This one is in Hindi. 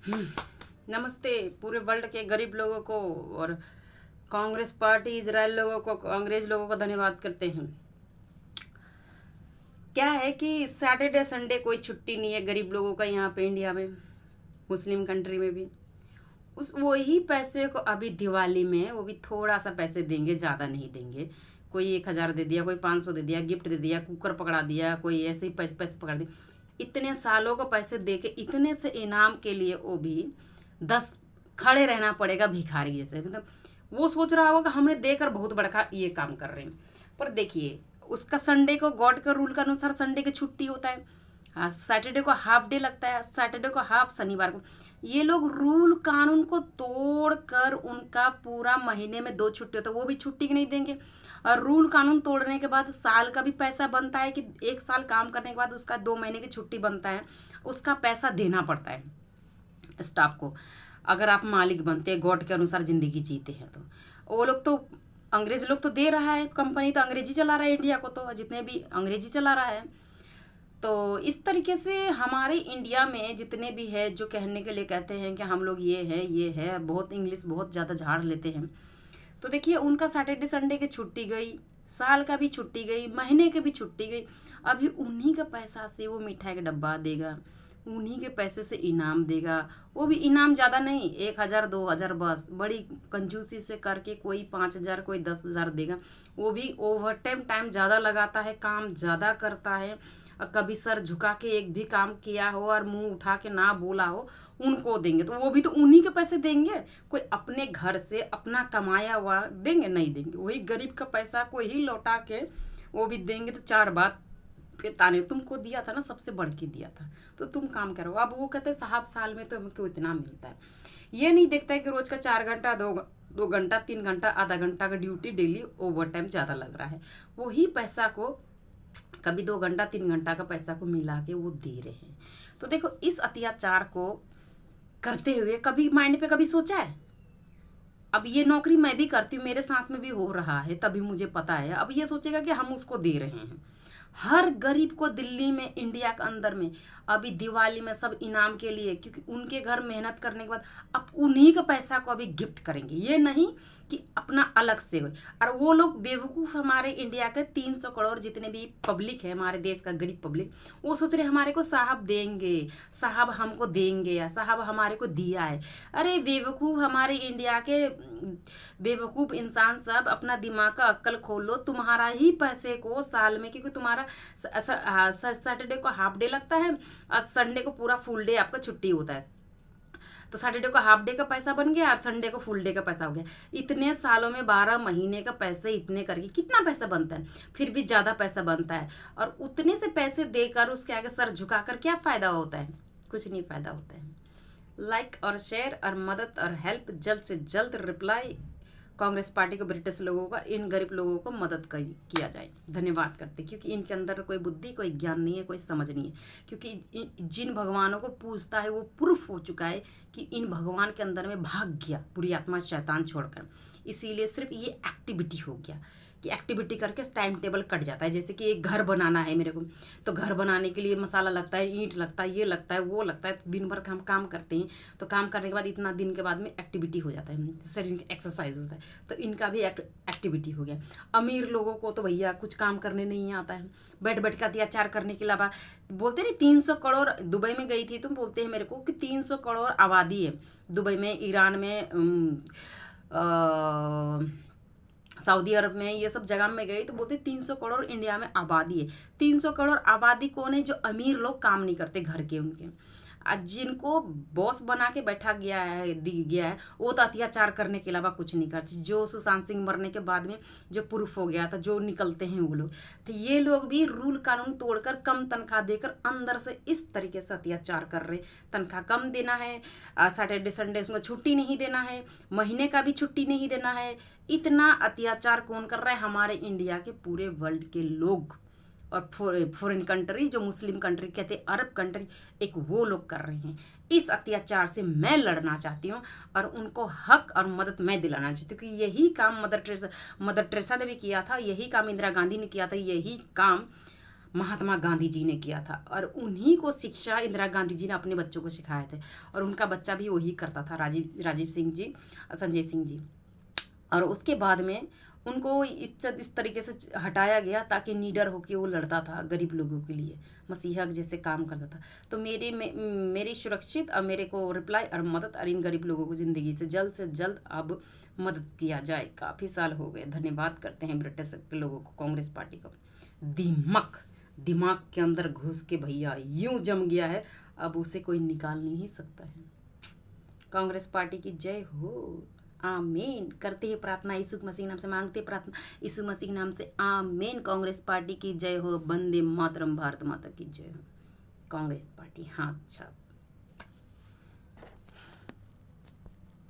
नमस्ते पूरे वर्ल्ड के गरीब लोगों को और कांग्रेस पार्टी इजराइल लोगों को, अंग्रेज लोगों को धन्यवाद करते हैं। क्या है कि सैटरडे संडे कोई छुट्टी नहीं है गरीब लोगों का यहाँ पे इंडिया में, मुस्लिम कंट्री में भी। उस वही पैसे को अभी दिवाली में वो भी थोड़ा सा पैसे देंगे, ज़्यादा नहीं देंगे। कोई 1,000 दे दिया, कोई 500 दे दिया, गिफ्ट दे दिया, कुकर पकड़ा दिया, कोई ऐसे ही पैसे पैसे पकड़ा दिया। इतने सालों को पैसे दे के इतने से इनाम के लिए वो भी 10 खड़े रहना पड़ेगा भिखारी जैसे। मतलब वो सोच रहा होगा कि हमने देकर बहुत बड़ा ये काम कर रहे हैं। पर देखिए उसका संडे को गॉड के रूल के अनुसार संडे की छुट्टी होता है। हाँ, सैटरडे को हाफ डे लगता है, सैटरडे को हाफ, शनिवार को। ये लोग रूल कानून को तोड़ कर उनका पूरा महीने में 2 छुट्टी होता है, वो भी छुट्टी नहीं देंगे। और रूल कानून तोड़ने के बाद साल का भी पैसा बनता है कि 1 साल काम करने के बाद उसका 2 महीने की छुट्टी बनता है, उसका पैसा देना पड़ता है स्टाफ को। अगर आप मालिक बनते हैं, गॉड के अनुसार ज़िंदगी जीते हैं, तो वो लोग तो, अंग्रेज लोग तो दे रहा है, कंपनी तो अंग्रेजी चला रहा है इंडिया को, तो जितने भी अंग्रेजी चला रहा है। तो इस तरीके से हमारे इंडिया में जितने भी है जो कहने के लिए कहते हैं कि हम लोग ये है, बहुत इंग्लिश बहुत ज़्यादा झाड़ लेते हैं। तो देखिए उनका सैटरडे संडे की छुट्टी गई, साल का भी छुट्टी गई, महीने की भी छुट्टी गई। अभी उन्हीं का पैसा से वो मिठाई का डब्बा देगा, उन्हीं के पैसे से इनाम देगा। वो भी इनाम ज़्यादा नहीं, 1,000 2,000 बस, बड़ी कंजूसी से करके कोई 5,000 कोई 10,000 देगा। वो भी ओवर टाइम ज़्यादा लगाता है, काम ज़्यादा करता है। और कभी सर झुका के एक भी काम किया हो और मुंह उठा के ना बोला हो, उनको देंगे। तो वो भी तो उन्हीं के पैसे देंगे, कोई अपने घर से अपना कमाया हुआ देंगे नहीं देंगे। वही गरीब का पैसा को ही लौटा के वो भी देंगे। तो 4 बात फिर ताने, तुमको दिया था ना, सबसे बढ़ के दिया था, तो तुम काम करो। अब वो कहते हैं साहब साल में तो हमको इतना मिलता है। ये नहीं देखता है कि रोज का 4 घंटा 2 घंटा 3 घंटा आधा घंटा का ड्यूटी डेली ओवर टाइम ज़्यादा लग रहा है। वही पैसा को कभी 2 घंटा 3 घंटा का पैसा को मिला के वो दे रहे हैं। तो देखो इस अत्याचार को करते हुए कभी माइंड पे कभी सोचा है? अब ये नौकरी मैं भी करती हूँ, मेरे साथ में भी हो रहा है, तभी मुझे पता है। अब ये सोचेगा कि हम उसको दे रहे हैं। हर गरीब को दिल्ली में, इंडिया के अंदर में अभी दिवाली में सब इनाम के लिए, क्योंकि उनके घर मेहनत करने के बाद अब उन्हीं का पैसा को अभी गिफ्ट करेंगे। ये नहीं कि अपना अलग से हो। और वो लोग बेवकूफ़, हमारे इंडिया के 300 करोड़ जितने भी पब्लिक है, हमारे देश का गरीब पब्लिक, वो सोच रहे हमारे को साहब देंगे, साहब हमको देंगे, या साहब हमारे को दिया है। अरे बेवकूफ़, हमारे इंडिया के बेवकूफ़ इंसान सब अपना दिमाग का अक्ल खोलो। तुम्हारा ही पैसे को साल में, क्योंकि तुम्हारा सैटरडे को हाफ डे लगता है और संडे को पूरा फुल डे आपका छुट्टी होता है। तो सैटरडे को हाफ डे का पैसा बन गया और संडे को फुल डे का पैसा हो गया। इतने सालों में 12 महीने का पैसे इतने करके कितना पैसा बनता है? फिर भी ज़्यादा पैसा बनता है। और उतने से पैसे देकर उसके आगे सर झुकाकर क्या फ़ायदा होता है? कुछ नहीं फ़ायदा होता है। लाइक और शेयर और मदद और हेल्प, जल्द से जल्द रिप्लाई कांग्रेस पार्टी को, ब्रिटिश लोगों का, इन गरीब लोगों को मदद किया जाए। धन्यवाद करते, क्योंकि इनके अंदर कोई बुद्धि, कोई ज्ञान नहीं है, कोई समझ नहीं है। क्योंकि जिन भगवानों को पूजता है वो प्रूफ हो चुका है कि इन भगवान के अंदर में भाग गया बुरी आत्मा शैतान छोड़कर। इसीलिए सिर्फ ये एक्टिविटी हो गया कि एक्टिविटी करके टाइम टेबल कट जाता है। जैसे कि एक घर बनाना है मेरे को, तो घर बनाने के लिए मसाला लगता है, ईंट लगता है, ये लगता है, वो लगता है। तो दिन भर हम काम करते हैं, तो काम करने के बाद इतना दिन के बाद में एक्टिविटी हो जाता है, शरीर का एक्सरसाइज होता है। तो इनका भी एक्टिविटी हो गया। अमीर लोगों को तो भैया कुछ काम करने नहीं आता है, बैठ बैठ कर अत्याचार करने के अलावा। बोलते नहीं 300 करोड़, दुबई में गई थी तुम, बोलते हैं मेरे को कि 300 करोड़ आबादी है दुबई में, ईरान में, सऊदी अरब में, ये सब जगह में गई तो बोलते 300 करोड़ इंडिया में आबादी है। 300 करोड़ आबादी कौन है? जो अमीर लोग काम नहीं करते घर के, उनके जिनको बॉस बना के बैठा गया है, गया है, वो तो अत्याचार करने के अलावा कुछ नहीं करते। जो सुशांत सिंह मरने के बाद में जो प्रूफ हो गया था, जो निकलते हैं वो लोग, तो ये लोग भी रूल कानून तोड़कर कम तनख्वाह देकर अंदर से इस तरीके से अत्याचार कर रहे हैं। तनख्वाह कम देना है, सैटरडे संडे उसमें छुट्टी नहीं देना है, महीने का भी छुट्टी नहीं देना है। इतना अत्याचार कौन कर रहा है? हमारे इंडिया के पूरे वर्ल्ड के लोग, और फॉरेन कंट्री, जो मुस्लिम कंट्री कहते हैं, अरब कंट्री, एक वो लोग कर रहे हैं। इस अत्याचार से मैं लड़ना चाहती हूँ और उनको हक और मदद मैं दिलाना चाहती हूँ। क्योंकि यही काम मदर टेरेसा ने भी किया था, यही काम इंदिरा गांधी ने किया था, यही काम महात्मा गांधी जी ने किया था, और उन्हीं को शिक्षा इंदिरा गांधी जी ने अपने बच्चों को सिखाए थे, और उनका बच्चा भी वही करता था, राजीव सिंह जी, संजय सिंह जी। और उसके बाद में उनको इस तरीके से हटाया गया ताकि निडर होकर वो लड़ता था गरीब लोगों के लिए, मसीहा जैसे काम करता था। तो मेरी सुरक्षित और मेरे को रिप्लाई और मदद और इन गरीब लोगों को ज़िंदगी से जल्द अब मदद किया जाए। काफ़ी साल हो गए। धन्यवाद करते हैं ब्रिटिश के लोगों को, कांग्रेस पार्टी को। दिमाग के अंदर घुस के भैया यूं जम गया है, अब उसे कोई निकाल नहीं सकता है। कांग्रेस पार्टी की जय हो। आमीन। करते हैं प्रार्थना, यीशु मसीह नाम से मांगते प्रार्थना, यीशु मसीह नाम से आमीन। कांग्रेस पार्टी की जय हो। वंदे मातरम। भारत माता की जय हो। कांग्रेस पार्टी हाथ छाप।